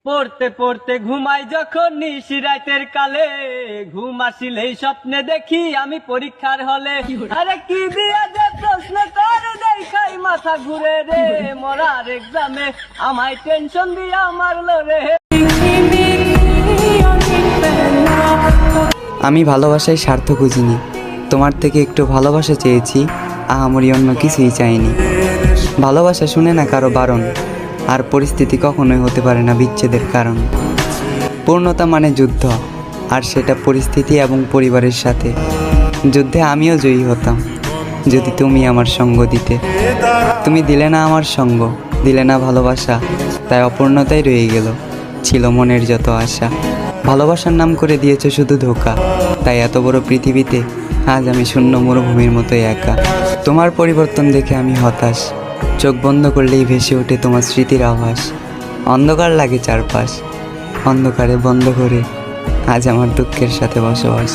পড়তে পড়তে ঘুমাই যখন নিশি রাতের কালে, ঘুম আসিলেই স্বপ্নে দেখি আমি পরীক্ষার হলে। আরে কি দিয়া যে প্রশ্ন করে দেখাই মাথা ঘুরে রে, মরার এক্সামে আমায় টেনশন দিয়া মারলো রে। আমি ভালোবাসায় স্বার্থ খুঁজিনি, তোমার থেকে একটু ভালোবাসা চেয়েছি, আহামরি অন্য কিছুই চাইনি। ভালোবাসা শুনে না কারো বারণ, আর পরিস্থিতি কখনোই হতে পারে না বিচ্ছেদের কারণ। পূর্ণতা মানে যুদ্ধ, আর সেটা পরিস্থিতি এবং পরিবারের সাথে। যুদ্ধে আমিও জয়ী হতাম যদি তুমি আমার সঙ্গ দিতে। তুমি দিলে না আমার সঙ্গ, দিলে না ভালোবাসা, তাই অপূর্ণতাই রয়ে গেল, ছিল মনের যত আশা। ভালোবাসার নাম করে দিয়েছে শুধু ধোঁকা, তাই এত বড় পৃথিবীতে আজ আমি শূন্য মরুভূমির মতোই একা। তোমার পরিবর্তন দেখে আমি হতাশ, চোখ বন্ধ করলেই ভেসে ওঠে তোমার স্মৃতির আভাস। অন্ধকার লাগে চারপাশ, অন্ধকারে বন্ধ করে আজ আমার দুঃখের সাথে বসবাস।